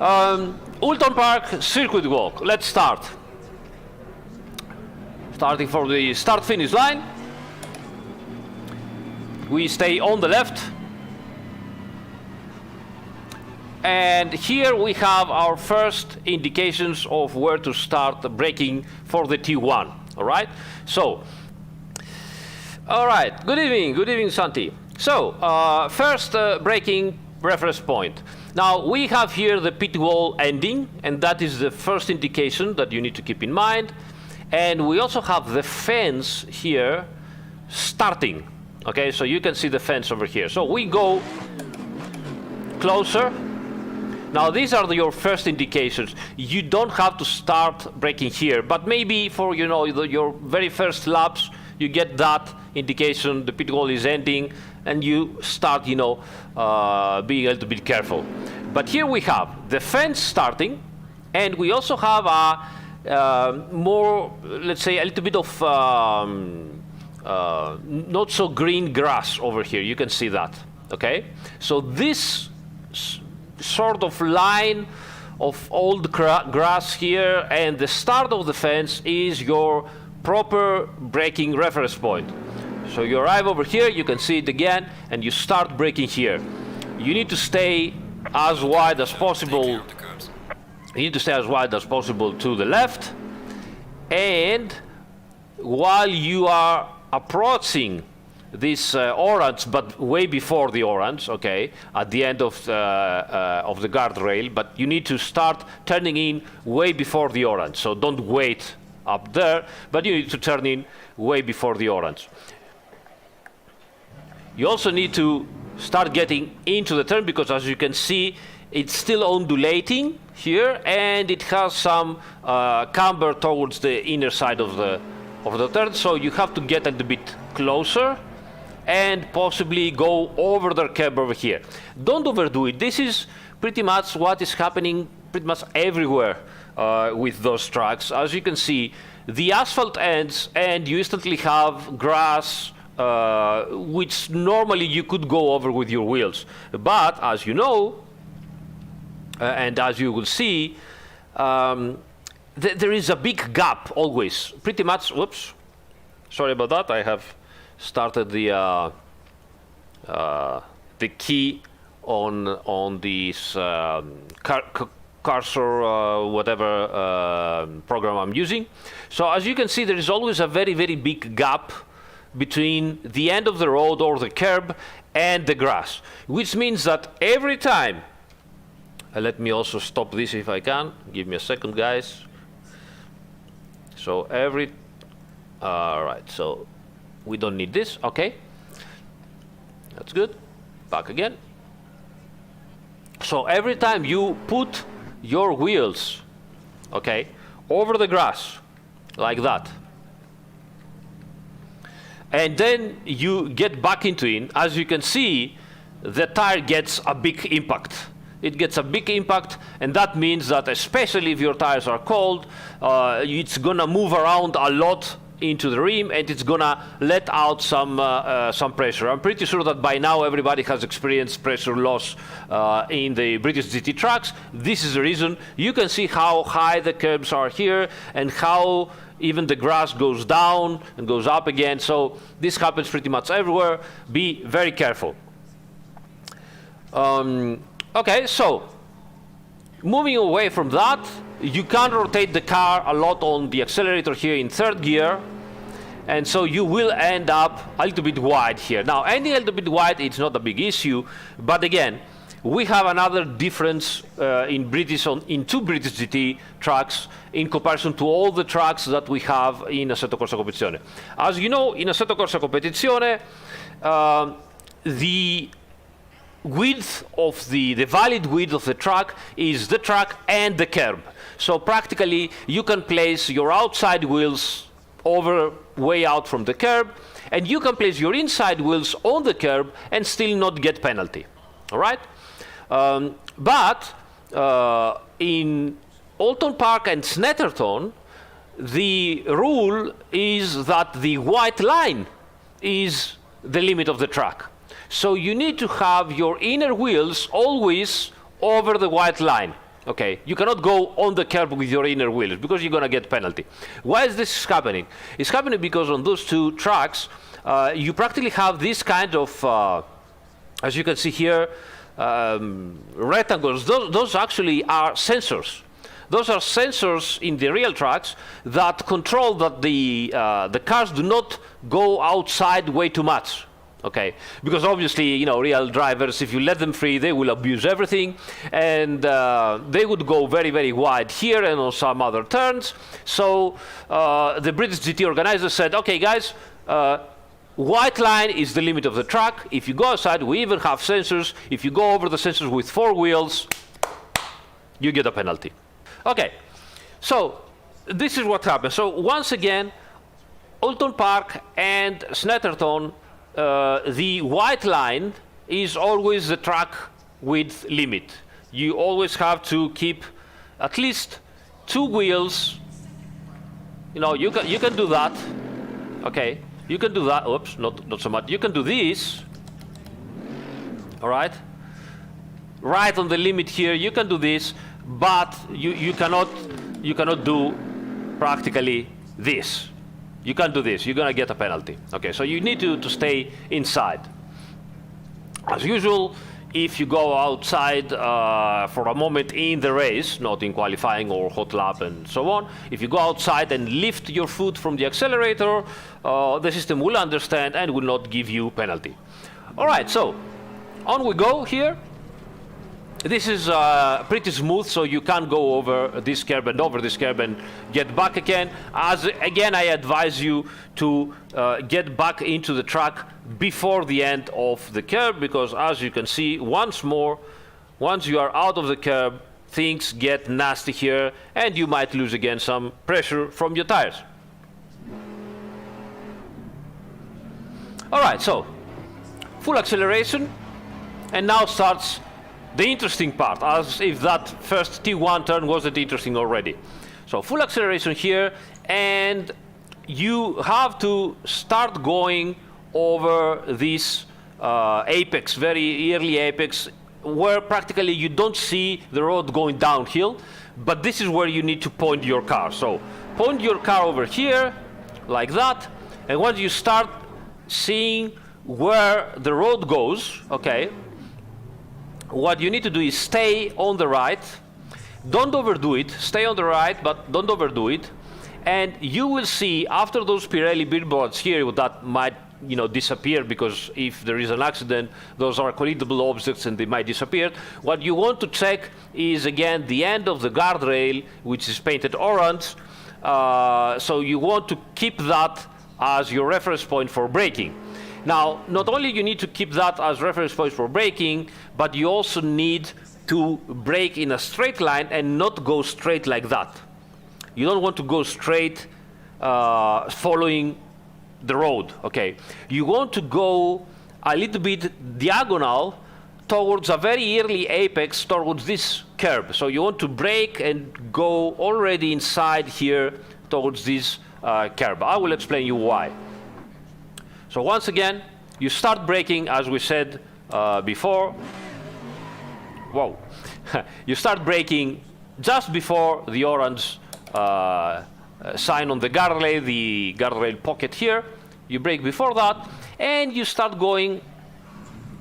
Oulton Park Circuit walk. Let's start. Starting from the start-finish line. We stay on the left. And here we have our first indications of where to start braking for the T1. All right? So, all right. Good evening, Santi. So, first braking reference point. Now, we have here the pit wall ending, and that is the first indication that you need to keep in mind. And we also have the fence here starting. Okay, so you can see the fence over here. So we go closer. Now, these are your first indications. You don't have to start braking here, but maybe for, you know, your very first laps, you get that indication, the pit wall is ending, and you start, you know, being a little bit careful. But here we have the fence starting, and we also have a more, let's say, a little bit of not so green grass over here. You can see that, okay? So this sort of line of old grass here and the start of the fence is your proper braking reference point. So you arrive over here, you can see it again, and you start braking here. You need to stay as wide as possible. You need to stay as wide as possible to the left. And while you are approaching this orange, but way before the orange, okay, at the end of the guardrail, but you need to start turning in way before the orange. So don't wait up there, but you need to turn in way before the orange. You also need to start getting into the turn because, as you can see, it's still undulating here, and it has some camber towards the inner side of the turn. So you have to get a little bit closer and possibly go over the curb over here. Don't overdo it. This is pretty much what is happening pretty much everywhere with those tracks. As you can see, the asphalt ends, and you instantly have grass, which normally you could go over with your wheels. But as you know, and as you will see, there is a big gap always. Pretty much, whoops, sorry about that. I have started the key on this cursor, whatever program I'm using. So as you can see, there is always a very, very big gap between the end of the road or the curb and the grass, which means that every time, let me also stop this if I can, give me a second, guys. So all right, so we don't need this, okay, that's good, back again. So every time you put your wheels, okay, over the grass, like that, and then you get back into it, as you can see, the tire gets a big impact. It gets a big impact, and that means that especially if your tires are cold, it's gonna move around a lot into the rim, and it's gonna let out some pressure. I'm pretty sure that by now everybody has experienced pressure loss in the British GT tracks. This is the reason. You can see how high the curbs are here and how even the grass goes down and goes up again. So this happens pretty much everywhere. Be very careful. Okay, so moving away from that, you can rotate the car a lot on the accelerator here in third gear, and so you will end up a little bit wide here. Now, ending a little bit wide, it's not a big issue, but again, we have another difference in two British GT tracks in comparison to all the tracks that we have in Assetto Corsa Competizione. As you know, in Assetto Corsa Competizione, the width of the valid width of the track is the track and the curb. So practically you can place your outside wheels way out from the curb, and you can place your inside wheels on the curb and still not get penalty. All right? But in Oulton Park and Snetterton, the rule is that the white line is the limit of the track. So you need to have your inner wheels always over the white line. Okay, you cannot go on the curb with your inner wheels because you're going to get penalty. Why is this happening? It's happening because on those two tracks, you practically have this kind of, as you can see here, rectangles. Those actually are sensors. Those are sensors in the real tracks that control that the cars do not go outside way too much. Okay, because obviously, you know, real drivers, if you let them free, they will abuse everything, and they would go very, very wide here and on some other turns. So the British GT organizer said, okay, guys, white line is the limit of the track. If you go outside, we even have sensors. If you go over the sensors with 4 wheels, you get a penalty. Okay, so this is what happens. So once again, Oulton Park and Snetterton, the white line is always the track width limit. You always have to keep at least 2 wheels. You know, you can do that. Okay, you can do that. Oops, not so much. You can do this. All right, right on the limit here. You can do this, but you cannot do practically this. You can't do this. You're going to get a penalty. Okay, so you need to stay inside. As usual, if you go outside for a moment in the race, not in qualifying or hot lap and so on, if you go outside and lift your foot from the accelerator, the system will understand and will not give you penalty. All right, so on we go here. This is pretty smooth, so you can't go over this curb and over this curb and get back again. Again, I advise you to get back into the track before the end of the curb, because as you can see, once you are out of the curb, things get nasty here, and you might lose again some pressure from your tires. All right, so full acceleration, and now starts the interesting part, as if that first T1 turn wasn't interesting already. So full acceleration here, and you have to start going over this apex, very early apex, where practically you don't see the road going downhill, but this is where you need to point your car. So point your car over here, like that, and once you start seeing where the road goes, okay, what you need to do is stay on the right. Don't overdo it. Stay on the right, but don't overdo it. And you will see after those Pirelli billboards here that might, you know, disappear, because if there is an accident, those are collidable objects and they might disappear. What you want to check is again the end of the guardrail, which is painted orange. So you want to keep that as your reference point for braking. Now, not only you need to keep that as reference point for braking, but you also need to brake in a straight line and not go straight like that. You don't want to go straight following the road, okay? You want to go a little bit diagonal towards a very early apex, towards this curb. So you want to brake and go already inside here towards this curb. I will explain you why. So once again, you start braking, as we said before. Whoa. You start braking just before the orange sign on the guardrail pocket here. You brake before that, and you start going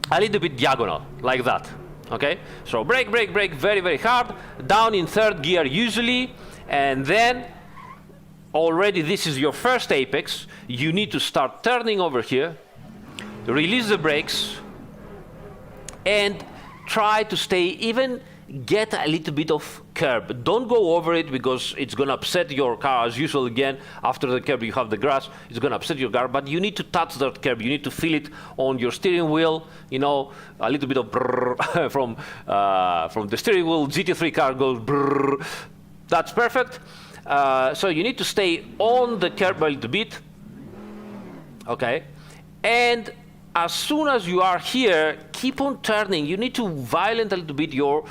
a little bit diagonal, like that. Okay? So brake, brake, brake very, very hard, down in third gear usually, and then already this is your first apex. You need to start turning over here, release the brakes, and try to stay even, get a little bit of curb. Don't go over it, because it's going to upset your car as usual again. After the curb you have the grass, it's going to upset your car, but you need to touch that curb. You need to feel it on your steering wheel, you know, a little bit of brrr from the steering wheel. GT3 car goes brrr. That's perfect. So you need to stay on the curb a little bit, okay? And as soon as you are here, keep on turning. You need to violate a little bit your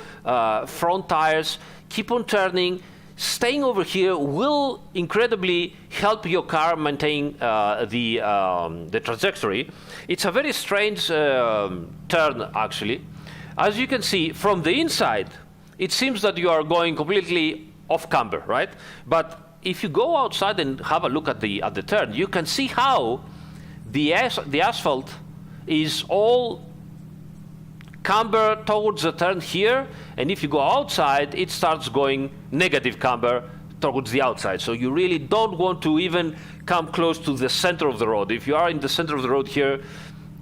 front tires. Keep on turning. Staying over here will incredibly help your car maintain the trajectory. It's a very strange turn, actually. As you can see, from the inside, it seems that you are going completely off camber, right? But if you go outside and have a look at the turn, you can see how the asphalt is all camber towards the turn here, and if you go outside, it starts going negative camber towards the outside. So you really don't want to even come close to the center of the road. If you are in the center of the road here,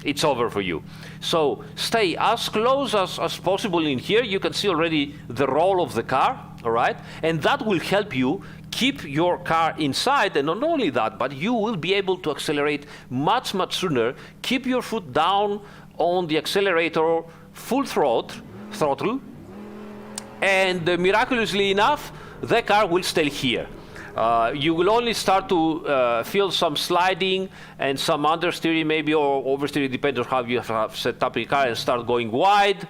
it's over for you. So stay as close as possible in here. You can see already the roll of the car, all right? And that will help you keep your car inside, and not only that, but you will be able to accelerate much, much sooner. Keep your foot down on the accelerator, full throttle, and miraculously enough, the car will stay here. You will only start to feel some sliding and some understeering maybe, or oversteering, depending on how you have set up your car, and start going wide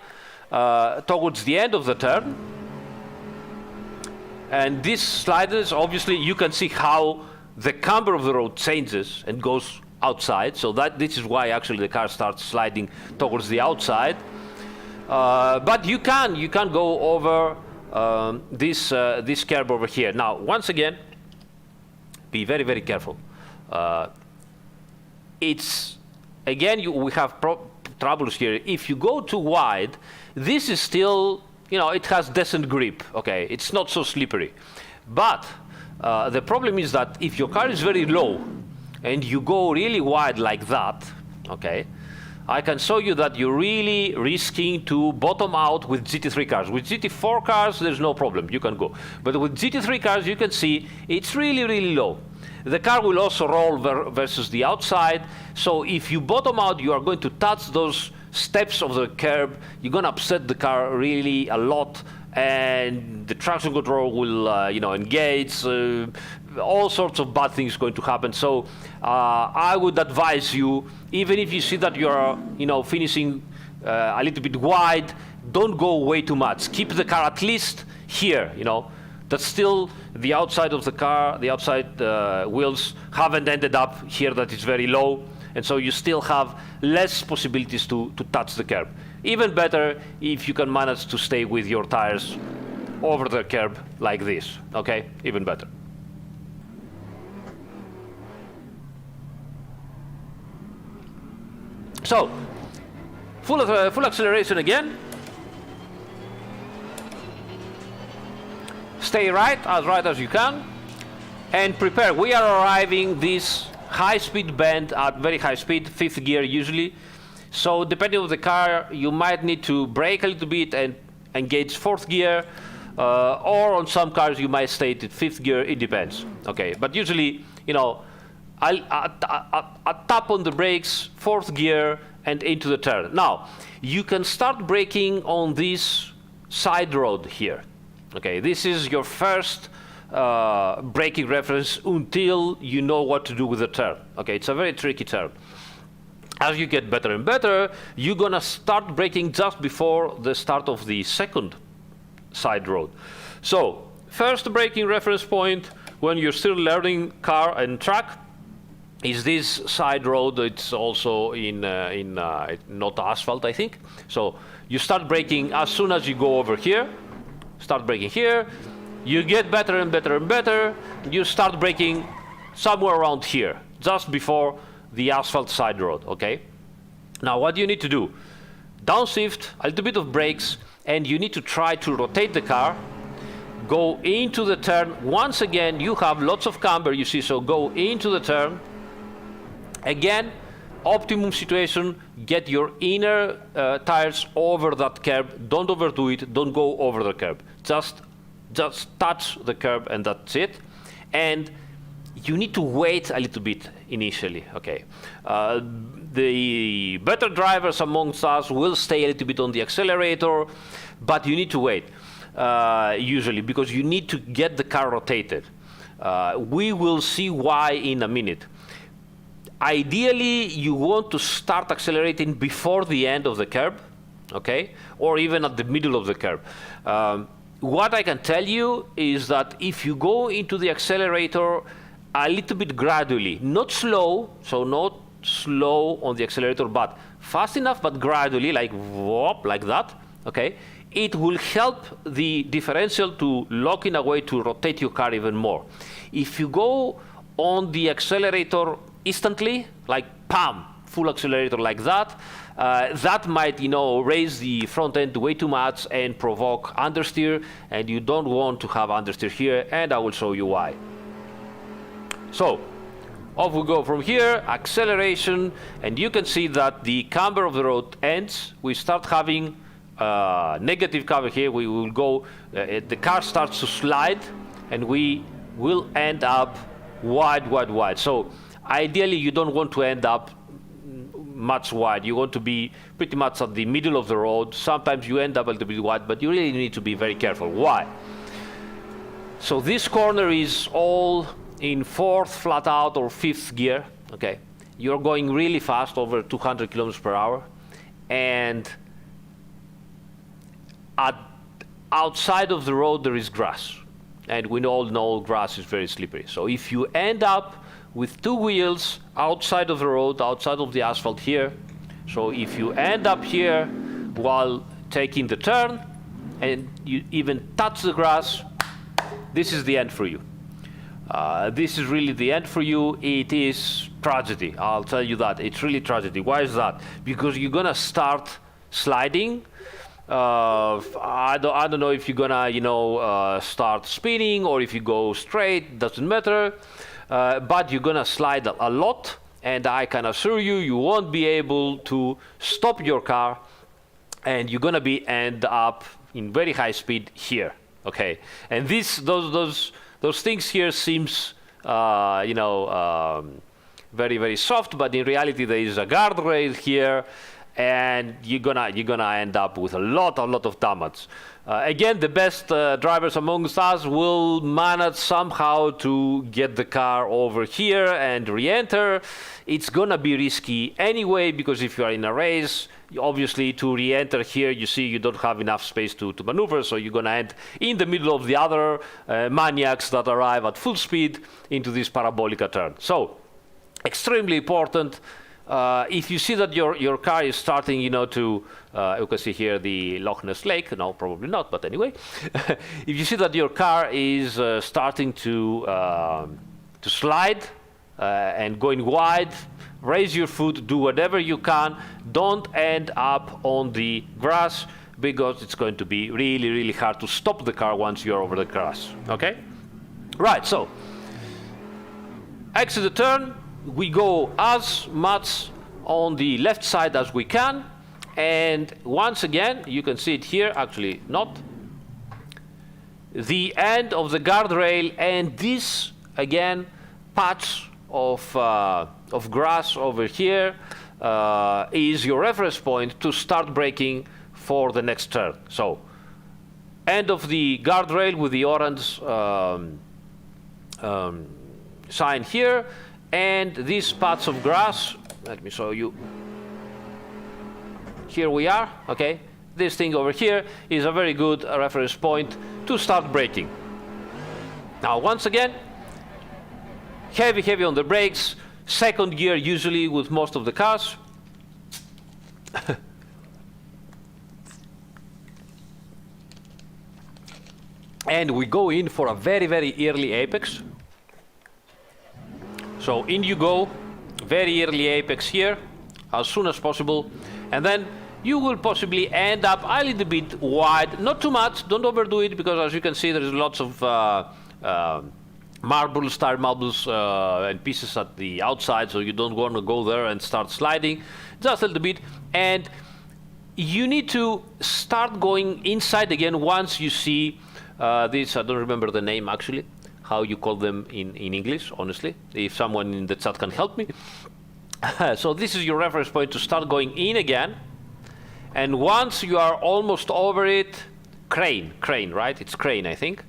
towards the end of the turn. And these sliders, obviously, you can see how the camber of the road changes and goes outside. So this is why actually the car starts sliding towards the outside. But you can go over this curb over here. Now, once again, be very, very careful. We have troubles here. If you go too wide, this is still, it has decent grip. Okay, it's not so slippery. But the problem is that if your car is very low and you go really wide like that, okay, I can show you that you're really risking to bottom out with GT3 cars. With GT4 cars, there's no problem, you can go. But with GT3 cars, you can see it's really, really low. The car will also roll versus the outside. So if you bottom out, you are going to touch those steps of the curb. You're going to upset the car really a lot, and the traction control will, engage. All sorts of bad things going to happen. So I would advise you, even if you see that you're, finishing a little bit wide, don't go way too much. Keep the car at least here, That's still the outside of the car, the outside wheels haven't ended up here that is very low. And so you still have less possibilities to touch the curb. Even better if you can manage to stay with your tires over the curb like this, okay? Even better. So, full acceleration again. Stay right as you can, and prepare. We are arriving this high-speed bend at very high speed, 5th gear usually. So depending on the car, you might need to brake a little bit and engage 4th gear, or on some cars you might stay at 5th gear. It depends. Okay, but usually, I'll tap on the brakes, 4th gear, and into the turn. Now, you can start braking on this side road here. Okay, this is your first braking reference until you know what to do with the turn. Okay, it's a very tricky turn. As you get better and better, you're gonna start braking just before the start of the second side road. So, first braking reference point when you're still learning car and track is this side road. It's also in not asphalt, I think. So you start braking as soon as you go over here. Start braking here. You get better and better and better. You start braking somewhere around here, just before the asphalt side road, okay? Now what you need to do, downshift, a little bit of brakes, and you need to try to rotate the car, go into the turn. Once again, you have lots of camber, you see, so go into the turn. Again, optimum situation, get your inner tires over that curb. Don't overdo it, don't go over the curb. Just touch the curb and that's it. And you need to wait a little bit initially, okay? The better drivers amongst us will stay a little bit on the accelerator, but you need to wait, usually, because you need to get the car rotated. We will see why in a minute. Ideally, you want to start accelerating before the end of the curb, okay? Or even at the middle of the curb. What I can tell you is that if you go into the accelerator a little bit gradually, not slow, so not slow on the accelerator, but fast enough, but gradually, like whoop, like that, okay? it will help the differential to lock in a way to rotate your car even more. If you go on the accelerator instantly, like PAM, full accelerator like that, that might, raise the front end way too much and provoke understeer, and you don't want to have understeer here, and I will show you why. So, off we go from here, acceleration, and you can see that the camber of the road ends. We start having negative camber here. We will go, the car starts to slide, and we will end up wide. So, ideally, you don't want to end up much wide. You want to be pretty much at the middle of the road. Sometimes you end up a little bit wide, but you really need to be very careful. Why? So this corner is all in 4th flat out or 5th gear. Okay, you're going really fast, over 200 kilometers per hour, and outside of the road there is grass, and we all know grass is very slippery. So if you end up with 2 wheels outside of the road, outside of the asphalt here, so if you end up here while taking the turn and you even touch the grass, this is the end for you. This is really the end for you. It is tragedy, I'll tell you that. It's really tragedy. Why is that? Because you're gonna start sliding. I don't know if you're gonna start spinning or if you go straight, doesn't matter. But you're gonna slide a lot, and I can assure you, you won't be able to stop your car, and you're gonna end up in very high speed here. Okay, and those things here seems very soft, but in reality there is a guardrail here, and you're gonna end up with a lot of damage. Again, the best drivers amongst us will manage somehow to get the car over here and re-enter. It's gonna be risky anyway, because if you are in a race, obviously to re-enter here, you see you don't have enough space to maneuver, so you're gonna end in the middle of the other maniacs that arrive at full speed into this parabolica turn. So, extremely important. If you see that your car is starting, you can see here the Loch Ness Lake. No, probably not, but anyway. If you see that your car is starting to slide and going wide, raise your foot, do whatever you can. Don't end up on the grass, because it's going to be really hard to stop the car once you're over the grass. Okay? Right, so exit the turn. We go as much on the left side as we can, and once again, you can see it here, actually not, the end of the guardrail, and this again patch of grass over here is your reference point to start braking for the next turn. So end of the guardrail with the orange sign here, and these patch of grass, let me show you. Here we are, okay? This thing over here is a very good reference point to start braking. Now, once again, heavy on the brakes, 2nd gear usually with most of the cars. And we go in for a very early apex. So in you go, very early apex here, as soon as possible, and then you will possibly end up a little bit wide, not too much, don't overdo it, because as you can see there is lots of marbles, tire marbles and pieces at the outside, so you don't want to go there and start sliding, just a little bit, and you need to start going inside again once you see this, I don't remember the name actually, how you call them in English, honestly, if someone in the chat can help me. So this is your reference point to start going in again, and once you are almost over it, crane, right? It's crane, I think.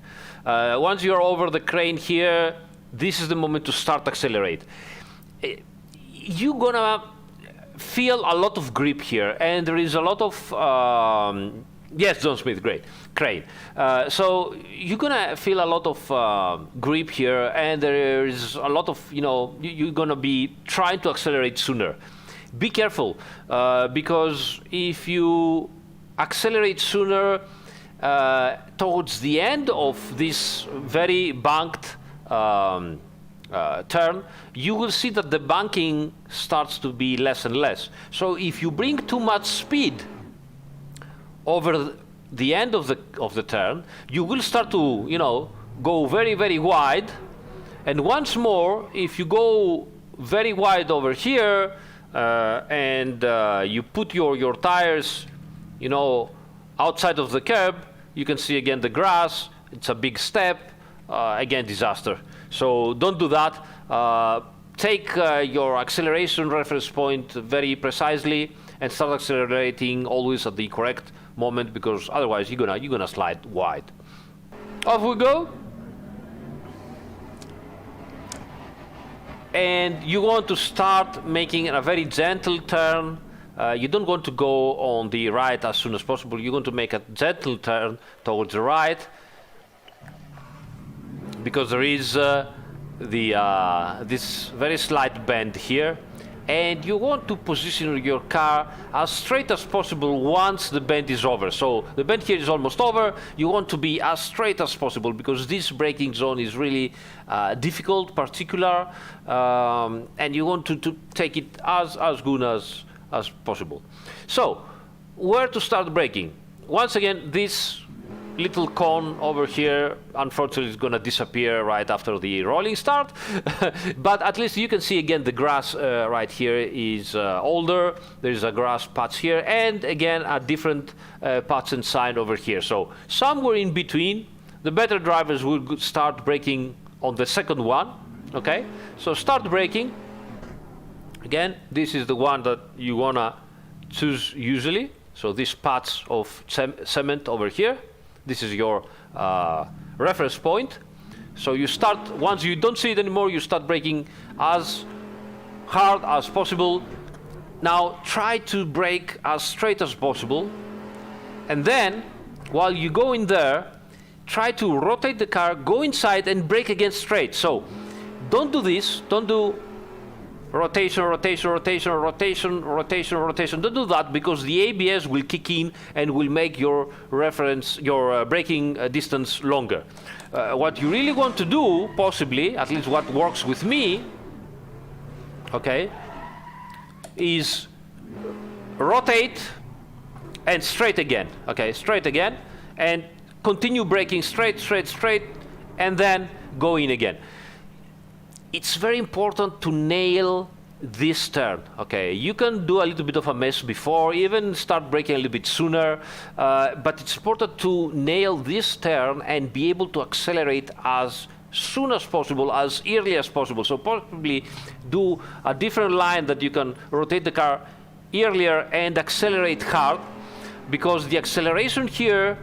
Once you're over the crane here, this is the moment to start accelerate. You're gonna feel a lot of grip here, and there is a lot of yes, John Smith, great, crane. So you're gonna feel a lot of grip here, and there is a lot of, you're gonna be trying to accelerate sooner. Be careful, because if you accelerate sooner, towards the end of this very banked turn, you will see that the banking starts to be less and less. So if you bring too much speed over the end of the turn, you will start to, you know, go very, very wide. And once more, if you go very wide over here and you put your tires, you know, outside of the curb, you can see again the grass. It's a big step. Again, disaster. So don't do that. Take your acceleration reference point very precisely and start accelerating always at the correct moment, because otherwise you're gonna slide wide. Off we go. And you want to start making a very gentle turn. You don't want to go on the right as soon as possible. You're going to make a gentle turn towards the right, because there is this very slight bend here, and you want to position your car as straight as possible once the bend is over. So the bend here is almost over. You want to be as straight as possible, because this braking zone is really difficult, particular, and you want to take it as good as possible. So where to start braking? Once again, this little cone over here, unfortunately, is going to disappear right after the rolling start. But at least you can see again the grass right here is older. There's a grass patch here, and again a different patch and sign over here. So somewhere in between, the better drivers will start braking on the second one. Okay, so start braking. Again, this is the one that you wanna choose usually. So this patch of cement over here. This is your reference point. So you start, once you don't see it anymore, you start braking as hard as possible. Now try to brake as straight as possible. And then, while you go in there, try to rotate the car, go inside and brake again straight. So don't do this, don't do rotation, rotation, rotation, rotation, rotation, rotation. Don't do that, because the ABS will kick in and will make your reference, your braking distance longer. What you really want to do, possibly, at least what works with me, okay, is rotate and straight again. Okay, straight again, and continue braking straight, straight, straight, and then go in again. It's very important to nail this turn. Okay, you can do a little bit of a mess before, even start braking a little bit sooner, but it's important to nail this turn and be able to accelerate as soon as possible, as early as possible. So possibly do a different line that you can rotate the car earlier and accelerate hard, because the acceleration here,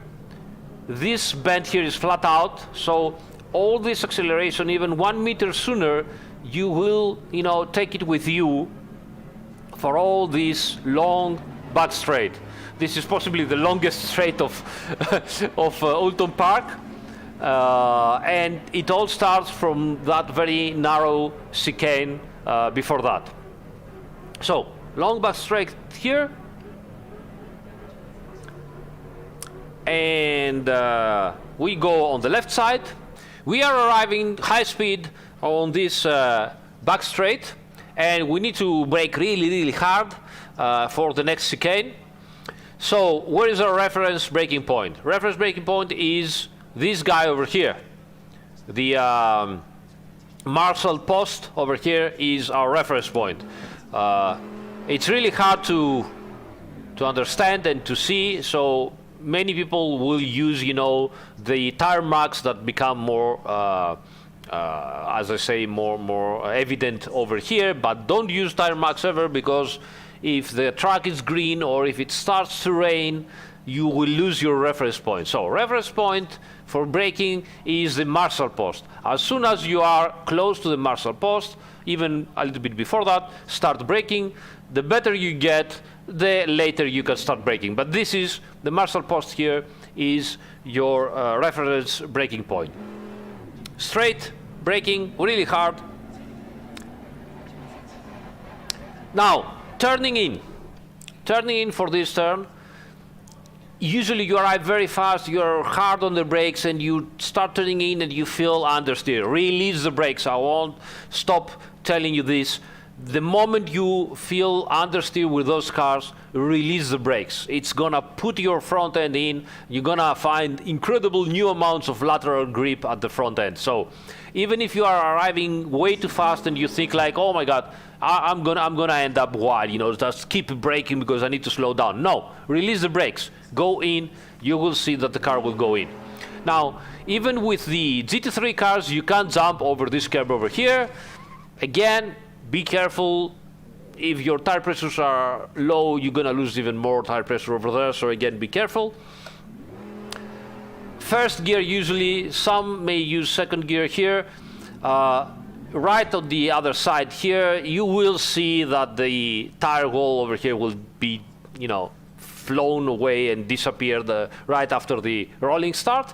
this bend here is flat out, so all this acceleration, even 1 meter sooner, you will, you know, take it with you for all this long back straight. This is possibly the longest straight of Oulton Park, and it all starts from that very narrow chicane before that. So long back straight here, and we go on the left side. We are arriving high speed on this back straight, and we need to brake really, really hard for the next chicane. So where is our reference braking point? Reference braking point is this guy over here. The Marshall post over here is our reference point. It's really hard to understand and to see, so many people will use, you know, the tire marks that become more, as I say, more evident over here. But don't use tire marks ever, because if the track is green or if it starts to rain, you will lose your reference point. So reference point for braking is the Marshall post. As soon as you are close to the Marshall post, even a little bit before that, start braking. The better you get, the later you can start braking. But this is the Marshall post here, is your reference braking point. Straight braking, really hard. Now, turning in for this turn, usually you arrive very fast, you're hard on the brakes, and you start turning in and you feel understeer. Release the brakes. I won't stop telling you this. The moment you feel understeer with those cars, release the brakes. It's gonna put your front end in. You're gonna find incredible new amounts of lateral grip at the front end. So even if you are arriving way too fast and you think like, oh my God, I'm gonna end up wide, you know, just keep braking because I need to slow down. No, release the brakes. Go in, you will see that the car will go in. Now, even with the GT3 cars, you can't jump over this curb over here. Again, be careful. If your tire pressures are low, you're gonna lose even more tire pressure over there. So again, be careful. First gear usually, some may use second gear here. Right on the other side here, you will see that the tire wall over here will be, you know, flown away and disappear right after the rolling start.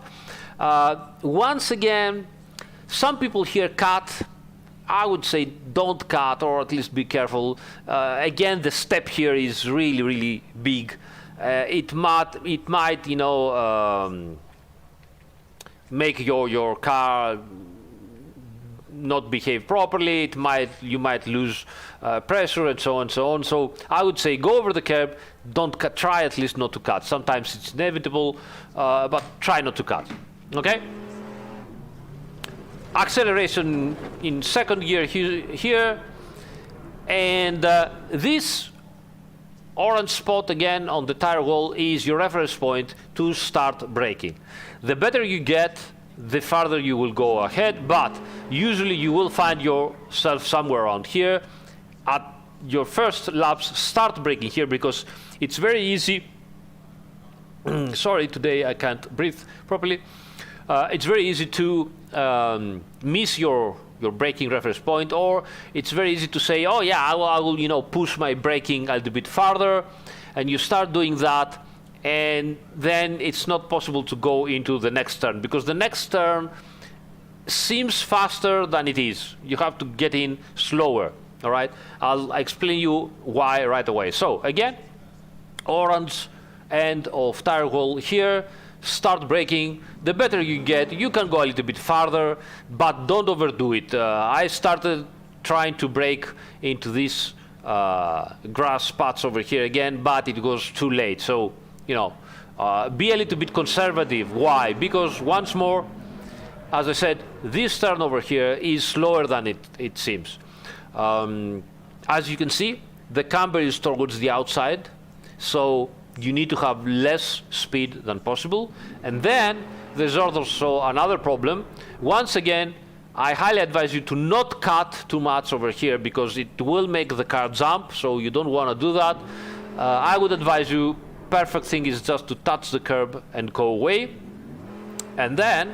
Once again, some people here cut. I would say don't cut, or at least be careful. Again, the step here is really, really big. It might, you know, make your car not behave properly. You might lose pressure and so on and so on. So I would say go over the curb. Don't cut. Try at least not to cut. Sometimes it's inevitable, but try not to cut. Okay. Acceleration in second gear here, and this orange spot again on the tire wall is your reference point to start braking. The better you get, the farther you will go ahead, but usually you will find yourself somewhere around here. At your first laps, start braking here because it's very easy. Sorry, today I can't breathe properly. It's very easy to miss your braking reference point, or it's very easy to say, oh yeah, I will, you know, push my braking a little bit farther, and you start doing that, and then it's not possible to go into the next turn because the next turn seems faster than it is. You have to get in slower. All right, I'll explain you why right away. So again, orange end of tire wall here. Start braking. The better you get, you can go a little bit farther, but don't overdo it. I started trying to brake into these grass spots over here again, but it was too late. So, you know, be a little bit conservative. Why? Because once more, as I said, this turn over here is slower than it seems. As you can see, the camber is towards the outside, so you need to have less speed than possible. And then there's also another problem. Once again, I highly advise you to not cut too much over here because it will make the car jump, so you don't want to do that. I would advise you, perfect thing is just to touch the curb and go away. And then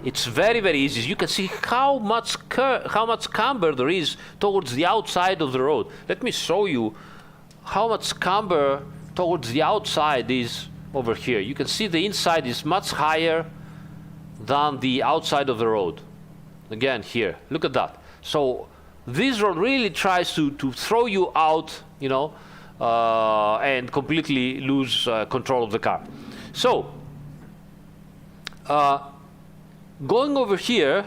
it's very, very easy. You can see how much camber there is towards the outside of the road. Let me show you how much camber towards the outside is over here. You can see the inside is much higher than the outside of the road. Again, here, look at that. So this road really tries to throw you out, you know, and completely lose control of the car. So going over here,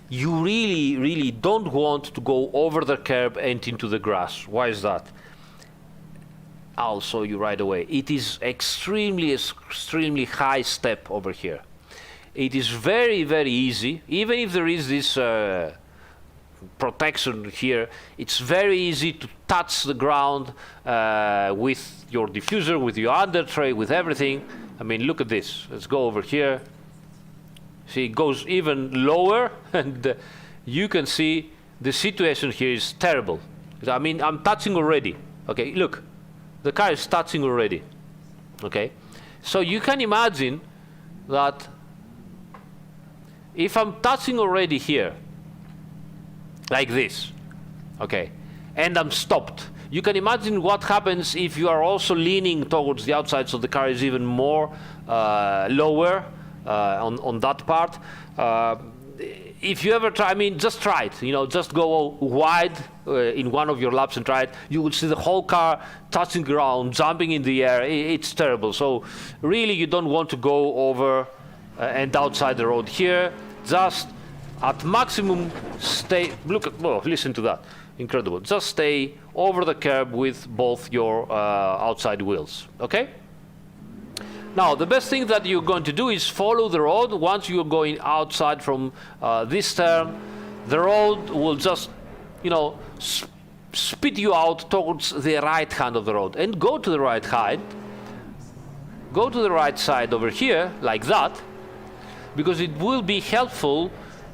you really, really don't want to go over the curb and into the grass. Why is that? I'll show you right away. It is extremely high step over here. It is very, very easy. Even if there is this protection here, it's very easy to touch the ground with your diffuser, with your under tray, with everything. I mean, look at this. Let's go over here. See, it goes even lower, and you can see the situation here is terrible. I mean, I'm touching already. Okay, look. The car is touching already, okay? So you can imagine that if I'm touching already here, like this, okay, and I'm stopped, you can imagine what happens if you are also leaning towards the outside, so the car is even more lower on that part. if you ever try, I mean, just try it. You know, just go wide in one of your laps and try it. You will see the whole car touching ground, jumping in the air. It's terrible. So really, you don't want to go over and outside the road here. Just at maximum, stay. Look at, oh, listen to that. Incredible. Just stay over the curb with both your outside wheels. Okay? Now, the best thing that you're going to do is follow the road. Once you're going outside from this turn, the road will just, you know, spit you out towards the right hand of the road. And go to the right hand. Go to the right side over here, like that, because it will be helpful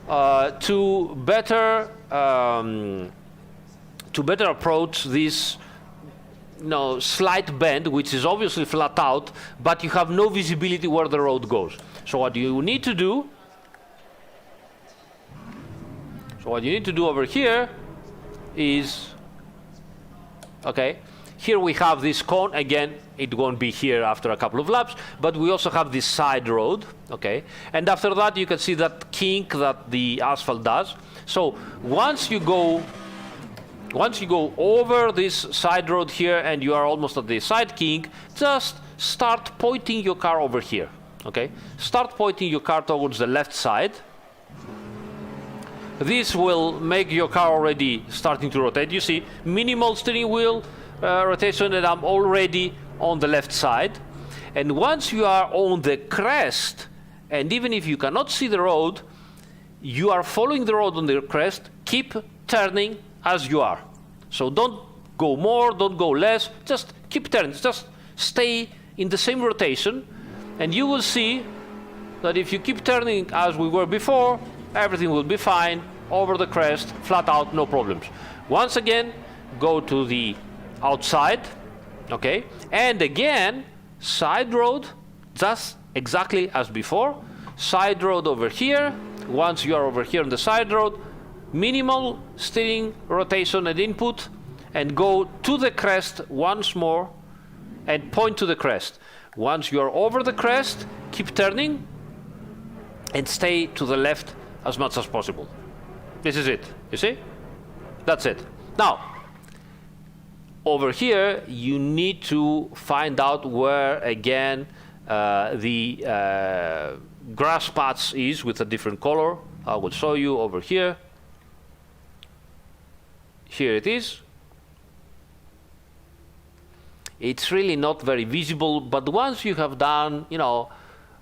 to better approach this, you know, slight bend, which is obviously flat out, but you have no visibility where the road goes. So what you need to do, over here is, okay, here we have this cone. Again, it won't be here after a couple of laps, but we also have this side road, okay? And after that, you can see that kink that the asphalt does. So once you go over this side road here and you are almost at the side kink, just start pointing your car over here, okay? Start pointing your car towards the left side. This will make your car already starting to rotate. You see, minimal steering wheel rotation, and I'm already on the left side. And once you are on the crest, and even if you cannot see the road, you are following the road on the crest, keep turning as you are. So don't go more, don't go less, just keep turning, just stay in the same rotation, and you will see that if you keep turning as we were before, everything will be fine, over the crest, flat out, no problems. Once again, go to the outside, okay, and again, side road, just exactly as before, side road over here. Once you are over here on the side road, minimal steering rotation and input, and go to the crest once more and point to the crest. Once you are over the crest, keep turning and stay to the left as much as possible. This is it, you see? That's it. Now, over here, you need to find out where, again, the grass patch is with a different color. I will show you over here. Here it is. It's really not very visible, but once you have done, you know,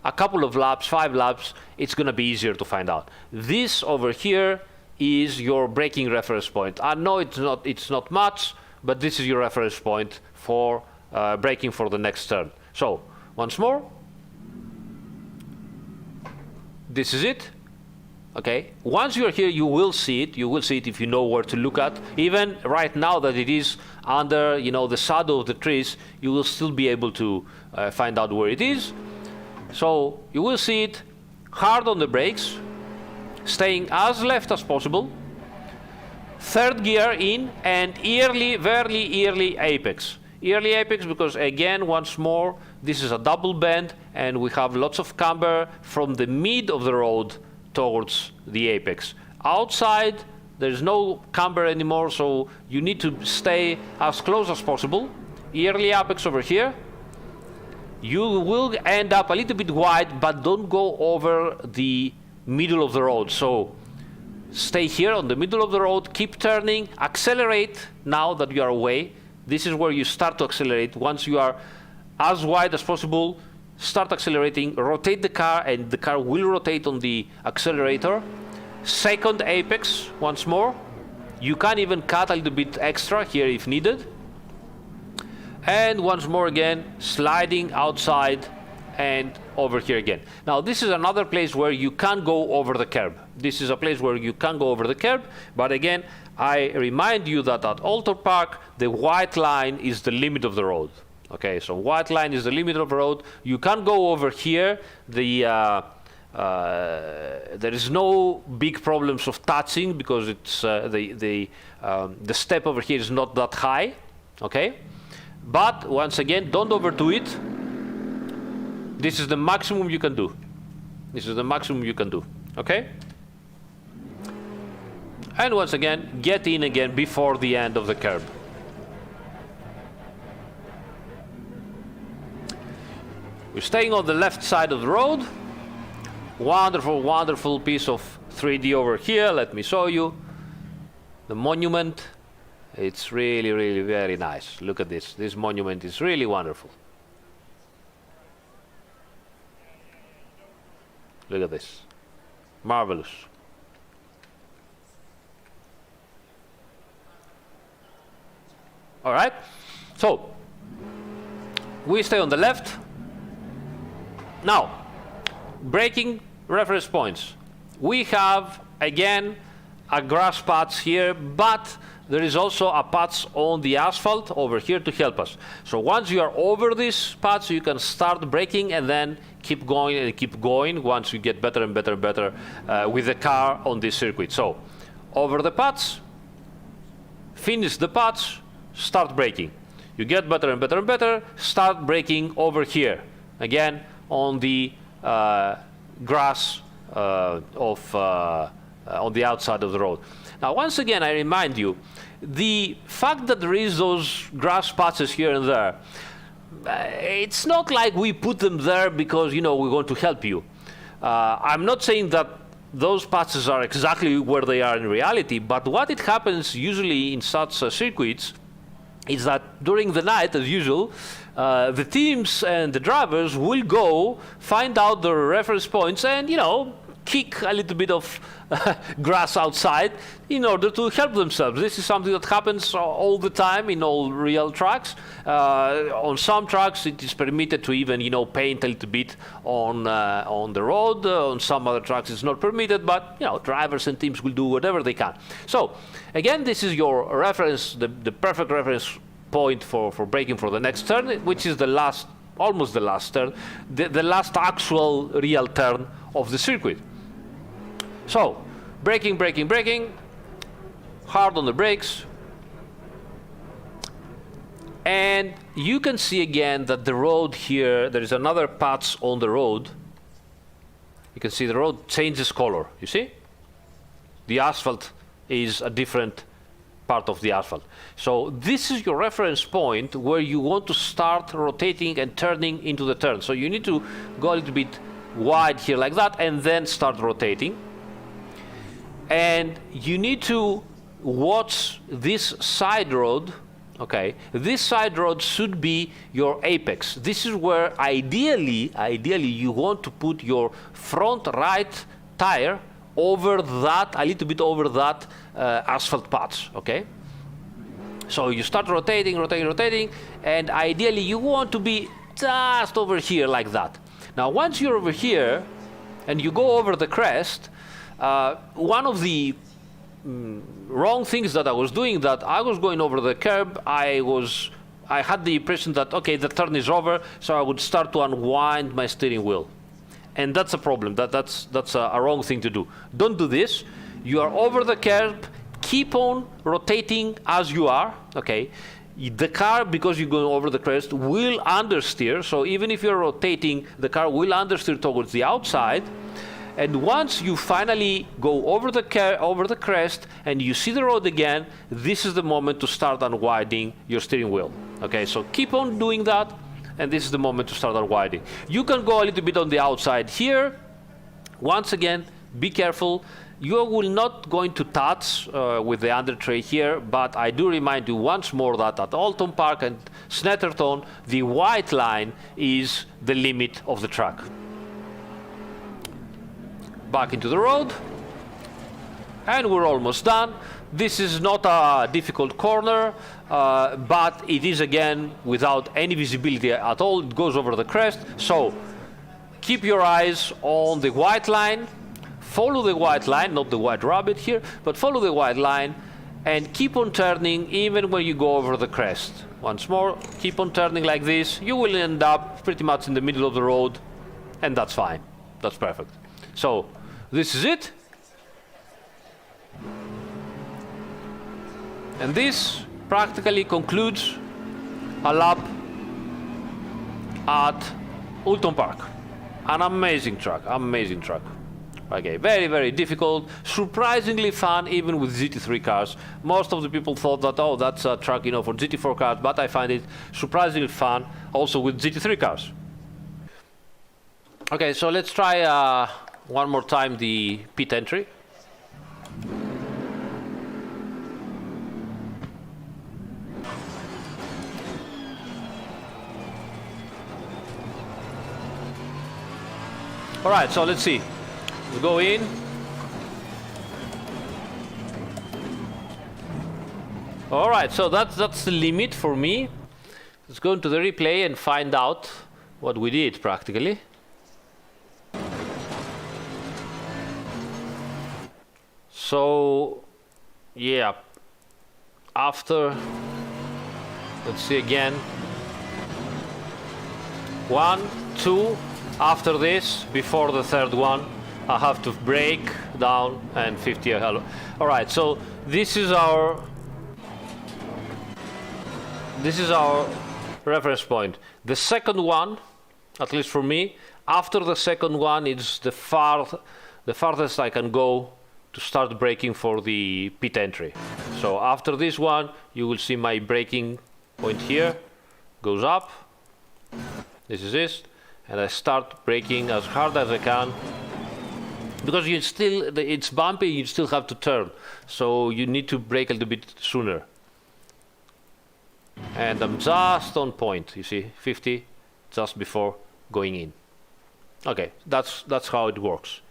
a couple of laps, 5 laps, it's going to be easier to find out. This over here is your braking reference point. I know it's not much, but this is your reference point for braking for the next turn. So, once more. This is it. Okay, once you're here, you will see it. You will see it if you know where to look at. Even right now that it is under, you know, the shadow of the trees, you will still be able to find out where it is. So you will see it. Hard on the brakes, staying as left as possible. Third gear in, and early, very early apex. Early apex because, again, once more, this is a double bend, and we have lots of camber from the mid of the road towards the apex. Outside, there's no camber anymore, so you need to stay as close as possible. Early apex over here. You will end up a little bit wide, but don't go over the middle of the road. So stay here on the middle of the road, keep turning, accelerate now that you are away. This is where you start to accelerate. Once you are as wide as possible, start accelerating, rotate the car, and the car will rotate on the accelerator. Second apex, once more. You can even cut a little bit extra here if needed. And once more again, sliding outside and over here again. Now, this is another place where you can go over the curb. This is a place where you can go over the curb, but again, I remind you that at Oulton Park, the white line is the limit of the road. Okay, so white line is the limit of the road. You can't go over here. There is no big problems of touching because it's the step over here is not that high. Okay, but once again, don't overdo it. This is the maximum you can do. This is the maximum you can do. Okay. And once again, get in again before the end of the curb. We're staying on the left side of the road. Wonderful, wonderful piece of 3D over here. Let me show you. The monument. It's really, really very nice. Look at this. This monument is really wonderful. Look at this. Marvelous. All right. So, we stay on the left. Now, braking reference points. We have, again, a grass patch here, but there is also a patch on the asphalt over here to help us. So once you are over this patch, you can start braking and then keep going and keep going once you get better and better and better with the car on this circuit. So over the patch, finish the patch, start braking. You get better and better and better, start braking over here. Again, on the grass on the outside of the road. Now, once again, I remind you, the fact that there is those grass patches here and there, it's not like we put them there because, you know, we want to help you. I'm not saying that those patches are exactly where they are in reality, but what it happens usually in such circuits is that during the night, as usual, the teams and the drivers will go find out the reference points and, you know, kick a little bit of grass outside in order to help themselves. This is something that happens all the time in all real tracks. On some tracks, it is permitted to even, you know, paint a little bit on the road. On some other tracks, it's not permitted, but, you know, drivers and teams will do whatever they can. So, again, this is your reference, the perfect reference point for braking for the next turn, which is the last, almost the last turn, the last actual real turn of the circuit. So, braking, braking, braking, hard on the brakes, and you can see again that the road here, there is another patch on the road. You can see the road changes color, you see? The asphalt is a different part of the asphalt. So this is your reference point where you want to start rotating and turning into the turn. So you need to go a little bit wide here like that and then start rotating. And you need to watch this side road. Okay, this side road should be your apex. This is where ideally you want to put your front right tire over that, a little bit over that asphalt patch, okay? So you start rotating, rotating, rotating, and ideally you want to be just over here like that. Now once you're over here and you go over the crest, one of the wrong things that I was doing, that I was going over the curb, I had the impression that, okay, the turn is over, so I would start to unwind my steering wheel. And that's a problem. That's a wrong thing to do. Don't do this. You are over the curb. Keep on rotating as you are. Okay. The car, because you're going over the crest, will understeer. So even if you're rotating, the car will understeer towards the outside. And once you finally go over the crest and you see the road again, this is the moment to start unwinding your steering wheel. Okay. So keep on doing that. And this is the moment to start unwinding. You can go a little bit on the outside here. Once again, be careful. You will not going to touch with the under tray here, but I do remind you once more that at Oulton Park and Snetterton, the white line is the limit of the track. Back into the road. And we're almost done. This is not a difficult corner, but it is again without any visibility at all. It goes over the crest. So keep your eyes on the white line. Follow the white line, not the white rabbit here, but follow the white line and keep on turning even when you go over the crest. Once more, keep on turning like this. You will end up pretty much in the middle of the road, and that's fine. That's perfect. So this is it. And this practically concludes a lap at Oulton Park. An amazing track, amazing track. Okay, very, very difficult, surprisingly fun even with GT3 cars. Most of the people thought that, oh, that's a track, you know, for GT4 cars, but I find it surprisingly fun also with GT3 cars. Okay, so let's try one more time the pit entry. All right, so let's see. We'll go in. All right, so that's the limit for me. Let's go into the replay and find out what we did practically. So, yeah, after, let's see again. 1, 2, after this, before the third one, I have to brake down and 50 hello. All right, so this is our reference point. The second one, at least for me, after the second one, it's the farthest I can go to start braking for the pit entry. So after this one, you will see my braking point here goes up. This is it, and I start braking as hard as I can, because it's bumpy. You still have to turn, so you need to brake a little bit sooner. And I'm just on point. You see, 50 just before going in. Okay, that's how it works.